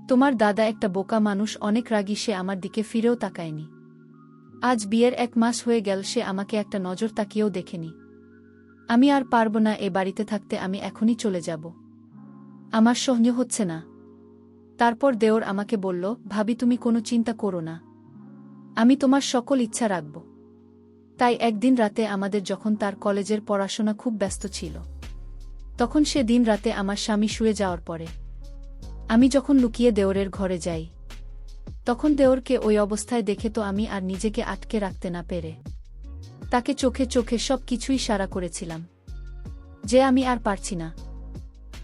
তোমার দাদা একটা বোকা মানুষ, অনেক রাগী, সে আমার দিকে ফিরেও তাকায়নি। আজ বিয়ের 1 মাস হয়ে গেল, সে আমাকে একটা নজর তাকিয়েও দেখেনি। আমি আর পারব না এ বাড়িতে থাকতে, আমি এখনই চলে যাব। আমার সহ্য হচ্ছে না। তারপর দেওর আমাকে বলল, ভাবি তুমি কোনো চিন্তা করো না, আমি তোমার সকল ইচ্ছা রাখব। তাই একদিন রাতে আমাদের যখন তার কলেজের পড়াশোনা খুব ব্যস্ত ছিল, তখন সে দিন রাতে আমার স্বামী শুয়ে যাওয়ার পরে আমি যখন লুকিয়ে দেওরের ঘরে যাই, তখন দেওরকে ওই অবস্থায় দেখে তো আমি আর নিজেকে আটকে রাখতে না পেরে তাকে চোখে চোখে সব কিছুই সারা করেছিলাম যে আমি আর পারছি না।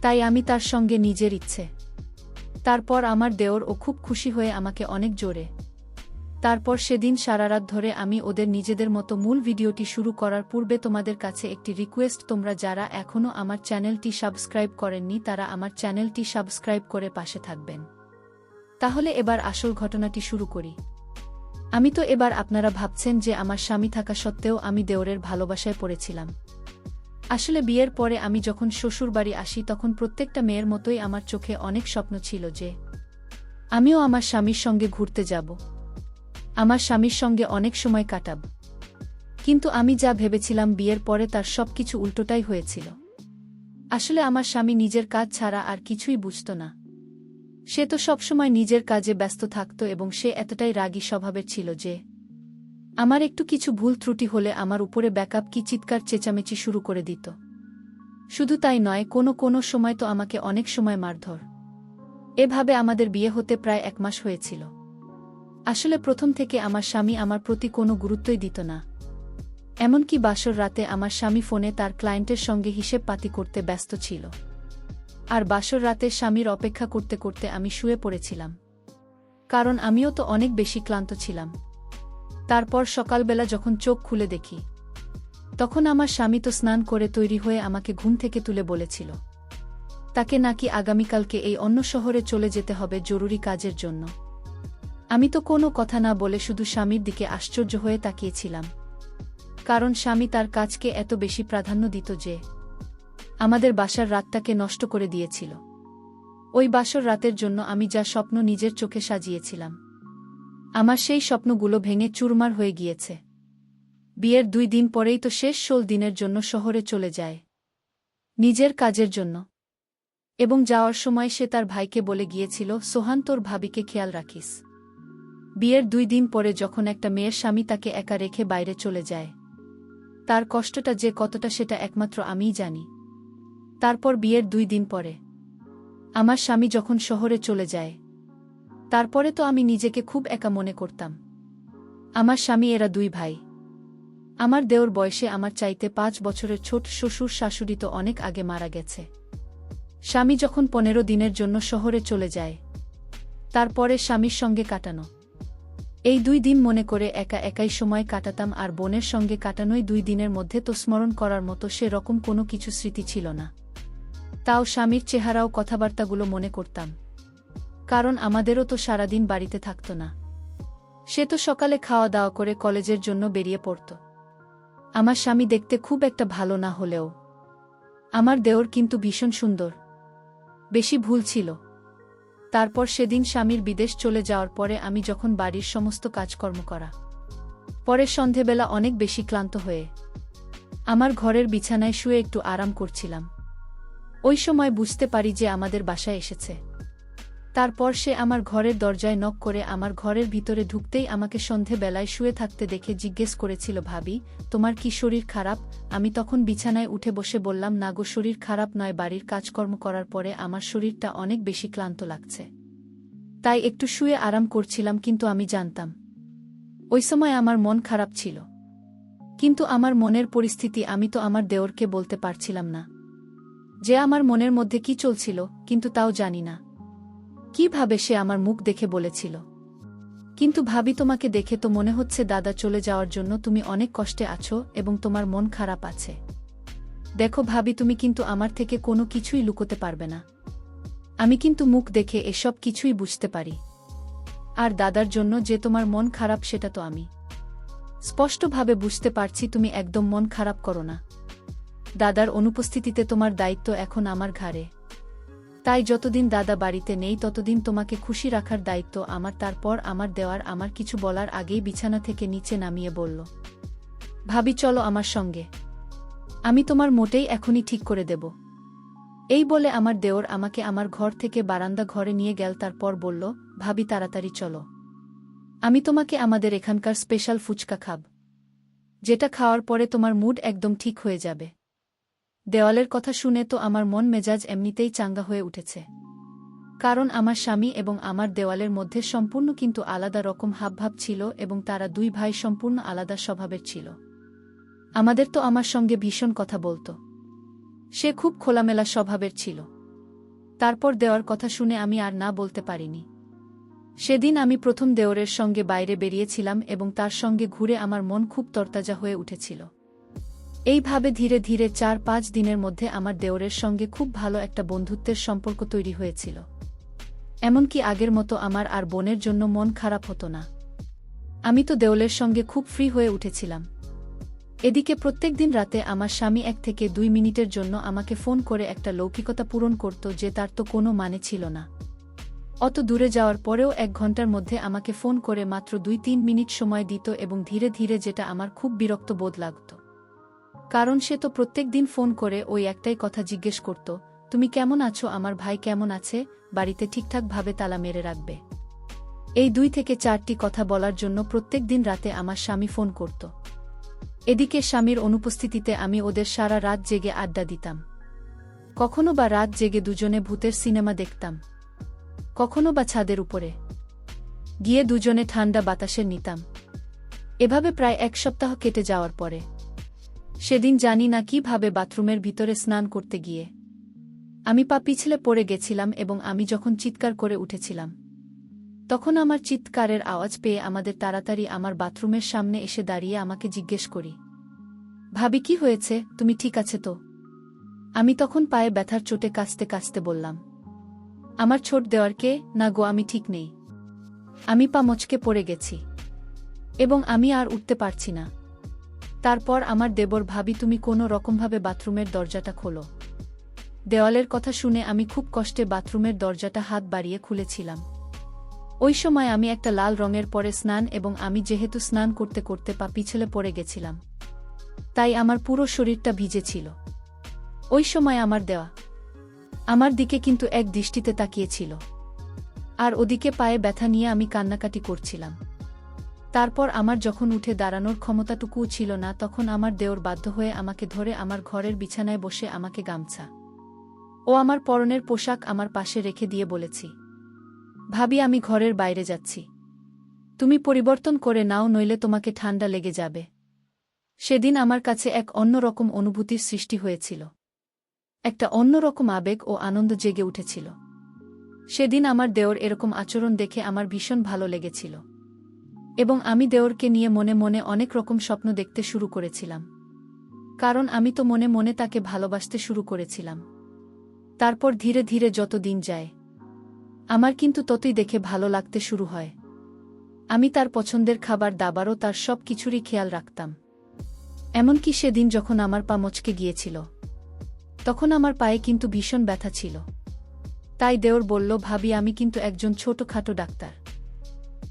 তাই আমি তার সঙ্গে নিজের ইচ্ছে। তারপর আমার দেওর ও খুব খুশি হয়ে আমাকে অনেক জোরে। তারপর সেদিন সারারাত ধরে আমি ওদের নিজেদের মতো। মূল ভিডিওটি শুরু করার পূর্বে তোমাদের কাছে একটি রিকোয়েস্ট, তোমরা যারা এখনও আমার চ্যানেলটি সাবস্ক্রাইব করেননি তারা আমার চ্যানেলটি সাবস্ক্রাইব করে পাশে থাকবেন। তাহলে এবার আসল ঘটনাটি শুরু করি। আমি তো এবার আপনারা ভাবছেন যে আমার স্বামী থাকা সত্ত্বেও আমি দেওরের ভালোবাসায় পড়েছিলাম। আসলে বিয়ের পরে আমি যখন শ্বশুরবাড়ি আসি তখন প্রত্যেকটা মেয়ের মতোই আমার চোখে অনেক স্বপ্ন ছিল যে আমিও আমার স্বামীর সঙ্গে ঘুরতে যাব, আমার স্বামীর সঙ্গে অনেক সময় কাটাব। কিন্তু আমি যা ভেবেছিলাম বিয়ের পরে তার সবকিছু উল্টোটাই হয়েছিল। আসলে আমার স্বামী নিজের কাজ ছাড়া আর কিছুই বুঝত না। সে তো সবসময় নিজের কাজে ব্যস্ত থাকত এবং সে এতটাই রাগী স্বভাবের ছিল যে আমার একটু কিছু ভুল ত্রুটি হলে আমার উপরে ব্যাকআপ কি চিৎকার চেঁচামেচি শুরু করে দিত। শুধু তাই নয়, কোনো সময় তো আমাকে অনেক সময় মারধর। এভাবে আমাদের বিয়ে হতে প্রায় 1 মাস হয়েছিল। আসলে প্রথম থেকে আমার স্বামী আমার প্রতি কোনো গুরুত্বই দিত না। এমনকি বাসর রাতে আমার স্বামী ফোনে তার ক্লায়েন্টের সঙ্গে হিসেব পাতি করতে ব্যস্ত ছিল। আর বাসর রাতে স্বামীর অপেক্ষা করতে করতে আমি শুয়ে পড়েছিলাম, কারণ আমিও তো অনেক বেশি ক্লান্ত ছিলাম। তারপর সকালবেলা যখন চোখ খুলে দেখি, তখন আমার স্বামী তো স্নান করে তৈরি হয়ে আমাকে ঘুম থেকে তুলে বলেছিল তাকে নাকি আগামীকালকে এই অন্য শহরে চলে যেতে হবে জরুরি কাজের জন্য। আমি তো কোনো কথা না বলে শুধু স্বামীর দিকে আশ্চর্য হয়ে তাকিয়েছিলাম, কারণ স্বামী তার কাজকে এত বেশি প্রাধান্য দিত যে আমাদের বাসার রাতটাকে নষ্ট করে দিয়েছিল। ওই বাসর রাতের জন্য আমি যা স্বপ্ন নিজের চোখে সাজিয়েছিলাম, আমার সেই স্বপ্নগুলো ভেঙে চুরমার হয়ে গিয়েছে। বিয়ের 2 দিন পরেই তো শেষ 16 দিনের জন্য শহরে চলে যায় নিজের কাজের জন্য। এবং যাওয়ার সময় সে তার ভাইকে বলে গিয়েছিল, সোহান তোর ভাবিকে খেয়াল রাখিস। বিয়ের 2 দিন পরে যখন একটা মেয়ের স্বামী তাকে একা রেখে বাইরে চলে যায়, তার কষ্টটা যে কতটা সেটা একমাত্র আমিই জানি। তারপর বিয়ের 2 দিন পরে আমার স্বামী যখন শহরে চলে যায়, তারপরে তো আমি নিজেকে খুব একা মনে করতাম। আমার স্বামী এরা 2 ভাই। আমার দেওর বয়সে আমার চাইতে 5 বছরের ছোট, শ্বশুর শাশুড়ি তো অনেক আগে মারা গেছে। স্বামী যখন 15 দিনের জন্য শহরে চলে যায়, তারপরে স্বামীর সঙ্গে কাটানো এই 2 দিন মনে করে একা একাই সময় কাটাতাম। আর বোনের সঙ্গে কাটানোই 2 দিনের মধ্যে তো স্মরণ করার মতো সে রকম কোনো কিছু স্মৃতি ছিল না। তাও স্বামীর চেহারাও কথাবার্তাগুলো মনে করতাম, কারণ আমাদেরও তো সারাদিন বাড়িতে থাকত না। সে তো সকালে খাওয়া দাওয়া করে কলেজের জন্য বেরিয়ে পড়ত। আমার স্বামী দেখতে খুব একটা ভালো না হলেও আমার দেওর কিন্তু ভীষণ সুন্দর, বেশি ভুল ছিল। তারপর সেদিন স্বামীর বিদেশ চলে যাওয়ার পরে আমি যখন বাড়ির সমস্ত কাজকর্ম করা পরে সন্ধেবেলা অনেক বেশি ক্লান্ত হয়ে আমার ঘরের বিছানায় শুয়ে একটু আরাম করছিলাম, ওই সময় বুঝতে পারি যে আমাদের বাসায় এসেছে। তারপর সে আমার ঘরের দরজায় নক করে আমার ঘরের ভিতরে ঢুকতেই আমাকে সন্ধেবেলায় শুয়ে থাকতে দেখে জিজ্ঞেস করেছিল, ভাবি তোমার কি শরীর খারাপ? আমি তখন বিছানায় উঠে বসে বললাম, না গো, শরীর খারাপ নয়, বাড়ির কাজকর্ম করার পরে আমার শরীরটা অনেক বেশি ক্লান্ত লাগছে, তাই একটু শুয়ে আরাম করছিলাম। কিন্তু আমি জানতাম ওই সময় আমার মন খারাপ ছিল, কিন্তু আমার মনের পরিস্থিতি আমি তো আমার দেওরকে বলতে পারছিলাম না যে আমার মনের মধ্যে কি চলছিল, কিন্তু তাও জানি না কিভাবে সে আমার মুখ দেখে বলেছিল, কিন্তু ভাবি তোমাকে দেখে তো মনে হচ্ছে দাদা চলে যাওয়ার জন্য তুমি অনেক কষ্টে আছো এবং তোমার মন খারাপ আছে। দেখো ভাবি, তুমি কিন্তু আমার থেকে কোনো কিছুই লুকোতে পারবে না, আমি কিন্তু মুখ দেখে এসব কিছুই বুঝতে পারি। আর দাদার জন্য যে তোমার মন খারাপ সেটা তো আমি স্পষ্টভাবে বুঝতে পারছি। তুমি একদম মন খারাপ করো না, দাদার অনুপস্থিতিতে তোমার দায়িত্ব এখন আমার ঘাড়ে। তাই যতদিন দাদা বাড়িতে নেই ততদিন তোমাকে খুশি রাখার দায়িত্ব আমার। তারপর আমার দেওয়ার আমার কিছু বলার আগেই বিছানা থেকে নিচে নামিয়ে বলল, ভাবি চলো আমার সঙ্গে, আমি তোমার মোটেই এখনই ঠিক করে দেব। এই বলে আমার দেওর আমাকে আমার ঘর থেকে বারান্দা ঘরে নিয়ে গেল। তারপর বলল, ভাবি তাড়াতাড়ি চলো, আমি তোমাকে আমাদের এখানকার স্পেশাল ফুচকা খাব, যেটা খাওয়ার পরে তোমার মুড একদম ঠিক হয়ে যাবে। দেওয়ালের কথা শুনে তো আমার মন মেজাজ এমনিতেই চাঙ্গা হয়ে উঠেছে, কারণ আমার স্বামী এবং আমার দেওয়ালের মধ্যে সম্পূর্ণ কিন্তু আলাদা রকম হাবভাব ছিল এবং তারা দুই ভাই সম্পূর্ণ আলাদা স্বভাবের ছিল। আমাদের তো আমার সঙ্গে ভীষণ কথা বলতো, সে খুব খোলামেলা স্বভাবের ছিল। তারপর দেওয়ার কথা শুনে আমি আর না বলতে পারিনি। সেদিন আমি প্রথম দেওরের সঙ্গে বাইরে বেরিয়েছিলাম এবং তার সঙ্গে ঘুরে আমার মন খুব তরতাজা হয়ে উঠেছিল। এইভাবে ধীরে ধীরে 4-5 দিনের মধ্যে আমার দেওরের সঙ্গে খুব ভালো একটা বন্ধুত্বের সম্পর্ক তৈরি হয়েছিল। এমনকি আগের মতো আমার আর বোনের জন্য মন খারাপ হতো না। আমি তো দেওলের সঙ্গে খুব ফ্রি হয়ে উঠেছিলাম। এদিকে প্রত্যেক দিন রাতে আমার স্বামী 1 থেকে 2 মিনিটের জন্য আমাকে ফোন করে একটা লৌকিকতা পূরণ করত, যে তার তো কোনো মানে ছিল না। অত দূরে যাওয়ার পরেও 1 ঘন্টার মধ্যে আমাকে ফোন করে মাত্র 2-3 মিনিট সময় দিত এবং ধীরে ধীরে, যেটা আমার খুব বিরক্ত বোধ লাগত। কারণ সে তো প্রত্যেক দিন ফোন করে ওই একটাই কথা জিজ্ঞেস করত, তুমি কেমন আছো, আমার ভাই কেমন আছে, বাড়িতে ঠিকঠাকভাবে তালা মেরে রাখবে। এই 2 থেকে 4টি কথা বলার জন্য প্রত্যেক দিন রাতে আমার স্বামী ফোন করত। এদিকে স্বামীর অনুপস্থিতিতে আমি ওদের সারা রাত জেগে আড্ডা দিতাম। কখনো বা রাত জেগে দুজনে ভূতের সিনেমা দেখতাম, কখনো বা ছাদের উপরে গিয়ে দুজনে ঠান্ডা বাতাসে নিতাম। এভাবে প্রায় 1 সপ্তাহ কেটে যাওয়ার পরে সেদিন জানি না কিভাবে বাথরুমের ভিতরে স্নান করতে গিয়ে আমি পা পিছলে পড়ে গেছিলাম এবং আমি যখন চিৎকার করে উঠেছিলাম, তখন আমার চিৎকারের আওয়াজ পেয়ে আমাদের তাড়াতাড়ি আমার বাথরুমের সামনে এসে দাঁড়িয়ে আমাকে জিজ্ঞেস করি, ভাবি কি হয়েছে, তুমি ঠিক আছে তো? আমি তখন পায়ে ব্যথার চোটে কাঁচতে কাঁচতে বললাম, আমার ছোট দেওয়ারকে, না গো আমি ঠিক নেই, আমি পা মচকে পড়ে গেছি এবং আমি আর উঠতে পারছি না। তারপর আমার দেবর, ভাবি তুমি কোনো রকমভাবে বাথরুমের দরজাটা খোলো। দেওয়ালের কথা শুনে আমি খুব কষ্টে বাথরুমের দরজাটা হাত বাড়িয়ে খুলেছিলাম। ওই সময় আমি একটা লাল রঙের পরে স্নান এবং আমি যেহেতু স্নান করতে করতে পা পিছলে পড়ে গেছিলাম, তাই আমার পুরো শরীরটা ভিজে ছিল। ওই সময় আমার দেওয়া আমার দিকে কিন্তু এক দৃষ্টিতে তাকিয়েছিল, আর ওদিকে পায়ে ব্যথা নিয়ে আমি কান্নাকাটি করছিলাম। তারপর আমার যখন উঠে দাঁড়ানোর ক্ষমতাটুকুও ছিল না, তখন আমার দেওর বাধ্য হয়ে আমাকে ধরে আমার ঘরের বিছানায় বসে আমাকে গামছা ও আমার পরনের পোশাক আমার পাশে রেখে দিয়ে বলেছি, ভাবি আমি ঘরের বাইরে যাচ্ছি, তুমি পরিবর্তন করে নাও, নইলে তোমাকে ঠান্ডা লেগে যাবে। সেদিন আমার কাছে এক অন্যরকম অনুভূতির সৃষ্টি হয়েছিল, একটা অন্যরকম আবেগ ও আনন্দ জেগে উঠেছিল। সেদিন আমার দেওর এরকম আচরণ দেখে আমার ভীষণ ভালো লেগেছিল এবং আমি দেওরকে নিয়ে মনে মনে অনেক রকম স্বপ্ন দেখতে শুরু করেছিলাম, কারণ আমি তো মনে মনে তাকে ভালোবাসতে শুরু করেছিলাম। তারপর ধীরে ধীরে যত দিন যায় আমার কিন্তু ততই দেখে ভালো লাগতে শুরু হয়। আমি তার পছন্দের খাবার দাবারও তার সব কিছুরই খেয়াল রাখতাম। এমনকি সেদিন যখন আমার পা মচকে গিয়েছিল, তখন আমার পায়ে কিন্তু ভীষণ ব্যথা ছিল। তাই দেওর বলল, ভাবি আমি কিন্তু একজন ছোটখাটো ডাক্তার,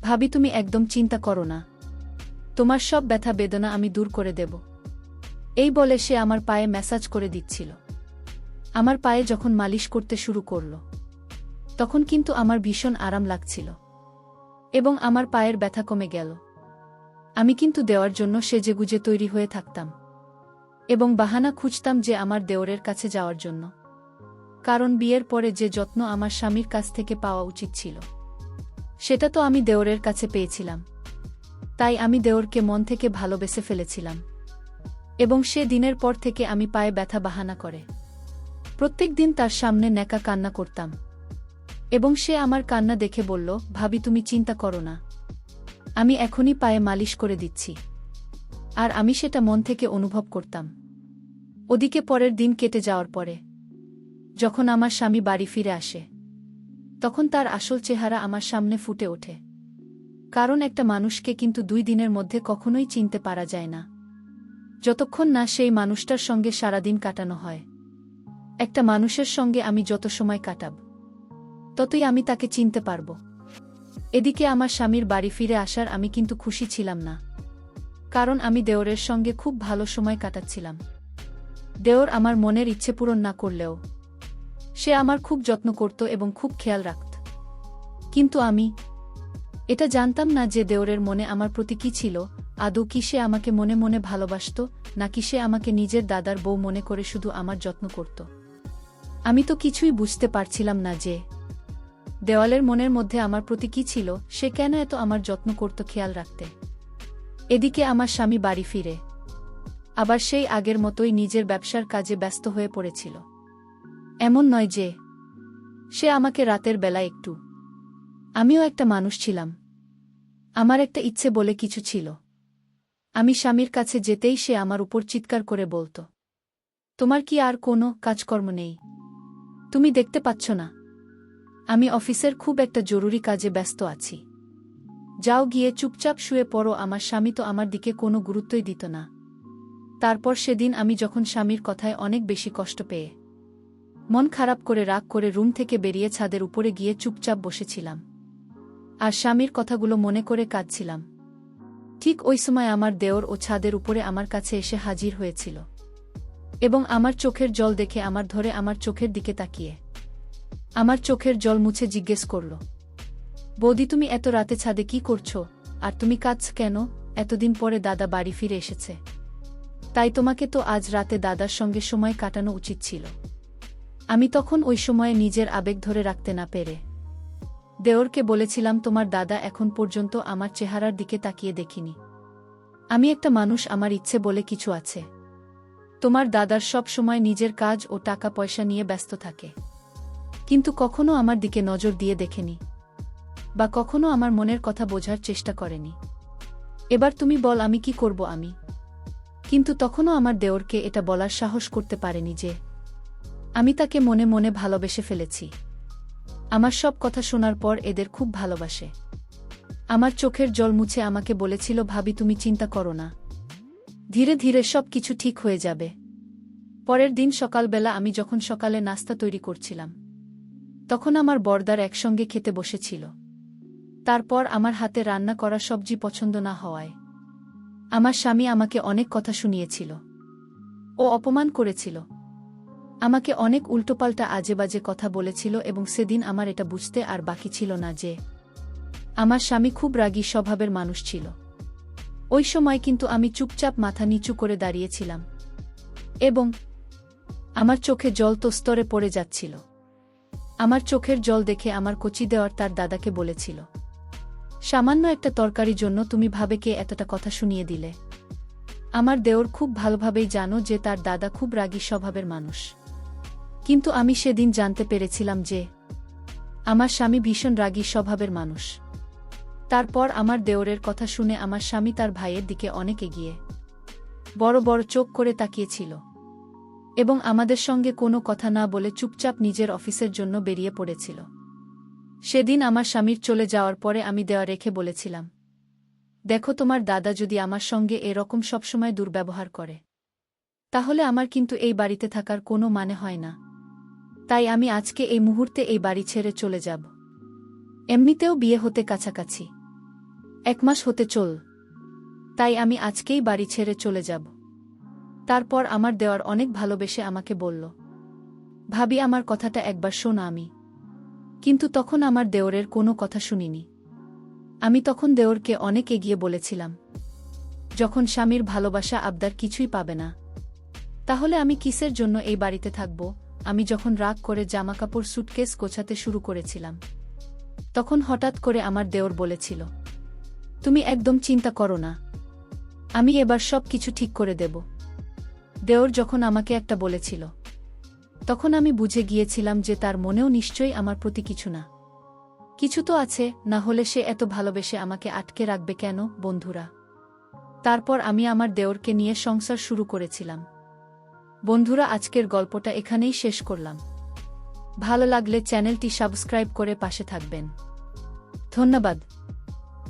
ভাবি তুমি একদম চিন্তা করো না, তোমার সব ব্যথা বেদনা আমি দূর করে দেব। এই বলে সে আমার পায়ে ম্যাসাজ করে দিচ্ছিল। আমার পায়ে যখন মালিশ করতে শুরু করল, তখন কিন্তু আমার ভীষণ আরাম লাগছিল এবং আমার পায়ের ব্যথা কমে গেল। আমি কিন্তু দেওয়ার জন্য সেজেগুজে তৈরি হয়ে থাকতাম এবং বাহানা খুঁজতাম যে আমার দেওরের কাছে যাওয়ার জন্য, কারণ বিয়ের পরে যে যত্ন আমার স্বামীর কাছ থেকে পাওয়া উচিত ছিল, সেটা তো আমি দেওরের কাছে পেয়েছিলাম। তাই আমি দেওরকে মন থেকে ভালোবেসে ফেলেছিলাম এবং সে দিনের পর থেকে আমি পায়ে ব্যথা বাহানা করে প্রত্যেক দিন তার সামনে ন্যাকা কান্না করতাম এবং সে আমার কান্না দেখে বলল, ভাবি তুমি চিন্তা করো না, আমি এখনই পায়ে মালিশ করে দিচ্ছি। আর আমি সেটা মন থেকে অনুভব করতাম। ওদিকে পরের দিন কেটে যাওয়ার পরে যখন আমার স্বামী বাড়ি ফিরে আসে, তখন তার আসল চেহারা আমার সামনে ফুটে ওঠে। কারণ একটা মানুষকে কিন্তু 2 দিনের মধ্যে কখনোই চিনতে পারা যায় না, যতক্ষণ না সেই মানুষটার সঙ্গে সারাদিন কাটানো হয়। একটা মানুষের সঙ্গে আমি যত সময় কাটাব, ততই আমি তাকে চিনতে পারব। এদিকে আমার স্বামীর বাড়ি ফিরে আসার আমি কিন্তু খুশি ছিলাম না, কারণ আমি দেওরের সঙ্গে খুব ভালো সময় কাটাচ্ছিলাম। দেওর আমার মনের ইচ্ছে পূরণ না করলেও সে আমার খুব যত্ন করত এবং খুব খেয়াল রাখত। কিন্তু আমি এটা জানতাম না যে দেওরের মনে আমার প্রতি কী ছিল। আদৌ কি সে আমাকে মনে মনে ভালোবাসত, নাকি সে আমাকে নিজের দাদার বউ মনে করে শুধু আমার যত্ন করত। আমি তো কিছুই বুঝতে পারছিলাম না যে দেওয়ালের মনের মধ্যে আমার প্রতি কী ছিল, সে কেন এত আমার যত্ন করত, খেয়াল রাখতে। এদিকে আমার স্বামী বাড়ি ফিরে আবার সেই আগের মতোই নিজের ব্যবসার কাজে ব্যস্ত হয়ে পড়েছিল। এমন নয় যে সে আমাকে রাতের বেলা একটু, আমিও একটা মানুষ ছিলাম, আমার একটা ইচ্ছে বলে কিছু ছিল। আমি স্বামীর কাছে যেতেই সে আমার উপর চিৎকার করে বলত, তোমার কি আর কোনো কাজকর্ম নেই? তুমি দেখতে পাচ্ছ না আমি অফিসের খুব একটা জরুরি কাজে ব্যস্ত আছি? যাও গিয়ে চুপচাপ শুয়ে পড়ো। আমার স্বামী তো আমার দিকে কোনো গুরুত্বই দিত না। তারপর সেদিন আমি যখন স্বামীর কথায় অনেক বেশি কষ্ট পেয়ে মন খারাপ করে রাগ করে রুম থেকে বেরিয়ে ছাদের উপরে গিয়ে চুপচাপ বসেছিলাম আর স্বামীর কথাগুলো মনে করে কাঁদছিলাম। ঠিক ওই সময় আমার দেওর ও ছাদের উপরে আমার কাছে এসে হাজির হয়েছিল এবং আমার চোখের জল দেখে আমার ধরে আমার চোখের দিকে তাকিয়ে আমার চোখের জল মুছে জিজ্ঞেস করল, বৌদি তুমি এত রাতে ছাদে কি করছো? আর তুমি কাঁদছ কেন? এতদিন পরে দাদা বাড়ি ফিরে এসেছে, তাই তোমাকে তো আজ রাতে দাদার সঙ্গে সময় কাটানো উচিত ছিল। আমি তখন ওই সময়ে নিজের আবেগ ধরে রাখতে না পেরে দেওরকে বলেছিলাম, তোমার দাদা এখন পর্যন্ত আমার চেহারার দিকে তাকিয়ে দেখিনি। আমি একটা মানুষ, আমার ইচ্ছে বলে কিছু আছে। তোমার দাদার সব সময় নিজের কাজ ও টাকা পয়সা নিয়ে ব্যস্ত থাকে, কিন্তু কখনো আমার দিকে নজর দিয়ে দেখেনি বা কখনো আমার মনের কথা বোঝার চেষ্টা করেনি। এবার তুমি বল আমি কি করব? আমি কিন্তু তখনও আমার দেওরকে এটা বলার সাহস করতে পারেনি যে আমি তাকে মনে মনে ভালোবেসে ফেলেছি। আমার সব কথা শোনার পর এদের খুব ভালোবাসে। আমার চোখের জল মুছে আমাকে বলেছিল, ভাবি তুমি চিন্তা করো না, ধীরে ধীরে সব কিছু ঠিক হয়ে যাবে। পরের দিন সকালবেলা আমি যখন সকালে নাস্তা তৈরি করছিলাম, তখন আমার বরদার একসঙ্গে খেতে বসেছিল। তারপর আমার হাতে রান্না করা সবজি পছন্দ না হওয়ায় আমার স্বামী আমাকে অনেক কথা শুনিয়েছিল ও অপমান করেছিল। আমাকে অনেক উল্টোপাল্টা আজেবাজে কথা বলেছিল এবং সেদিন আমার এটা বুঝতে আর বাকি ছিল না যে আমার স্বামী খুব রাগী স্বভাবের মানুষ ছিল। ওই সময় কিন্তু আমি চুপচাপ মাথা নিচু করে দাঁড়িয়েছিলাম এবং আমার চোখে জল তো স্তরে পড়ে যাচ্ছিল। আমার চোখের জল দেখে আমার কচি দেওয়ার তার দাদাকে বলেছিল, সামান্য একটা তরকারির জন্য তুমি ভাবেকে এতটা কথা শুনিয়ে দিলে। আমার দেওর খুব ভালোভাবেই জানো যে তার দাদা খুব রাগী স্বভাবের মানুষ, কিন্তু আমি সেদিন জানতে পেরেছিলাম যে আমার স্বামী ভীষণ রাগী স্বভাবের মানুষ। তারপর আমার দেওরের কথা শুনে আমার স্বামী তার ভাইয়ের দিকে অনেক এগিয়ে বড় বড় চোখ করে তাকিয়েছিল এবং আমাদের সঙ্গে কোনো কথা না বলে চুপচাপ নিজের অফিসের জন্য বেরিয়ে পড়েছিল। সেদিন আমার স্বামীর চলে যাওয়ার পরে আমি দেওয়া রেখে বলেছিলাম, দেখো তোমার দাদা যদি আমার সঙ্গে এরকম সবসময় দুর্ব্যবহার করে, তাহলে আমার কিন্তু এই বাড়িতে থাকার কোনো মানে হয় না। তাই আমি আজকে এই মুহূর্তে এই বাড়ি ছেড়ে চলে যাব। এমনিতেও বিয়ে হতে কাছাকাছি 1 মাস হতে চল, তাই আমি আজকেই বাড়ি ছেড়ে চলে যাব। তারপর আমার দেওয়ার অনেক ভালোবেসে আমাকে বলল, ভাবি আমার কথাটা একবার শোনো। আমি কিন্তু তখন আমার দেওরের কোনো কথা শুনিনি। আমি তখন দেওরকে অনেক এগিয়ে বলেছিলাম, যখন স্বামীর ভালোবাসা আবদার কিছুই পাবে না, তাহলে আমি কিসের জন্য এই বাড়িতে থাকব? আমি যখন রাগ করে জামাকাপড় সুটকেস গোছাতে শুরু করেছিলাম, তখন হঠাৎ করে আমার দেওর বলেছিল, তুমি একদম চিন্তা করো না, আমি এবার সব কিছু ঠিক করে দেব। দেওর যখন আমাকে একটা বলেছিল, তখন আমি বুঝে গিয়েছিলাম যে তার মনেও নিশ্চয়ই আমার প্রতি কিছু না কিছু তো আছে, না হলে সে এত ভালোবেসে আমাকে আটকে রাখবে কেন? বন্ধুরা, তারপর আমি আমার দেওরকে নিয়ে সংসার শুরু করেছিলাম। বন্ধুরা, আজকের গল্পটা এখানেই শেষ করলাম। ভালো লাগলে চ্যানেলটি সাবস্ক্রাইব করে পাশে থাকবেন। ধন্যবাদ।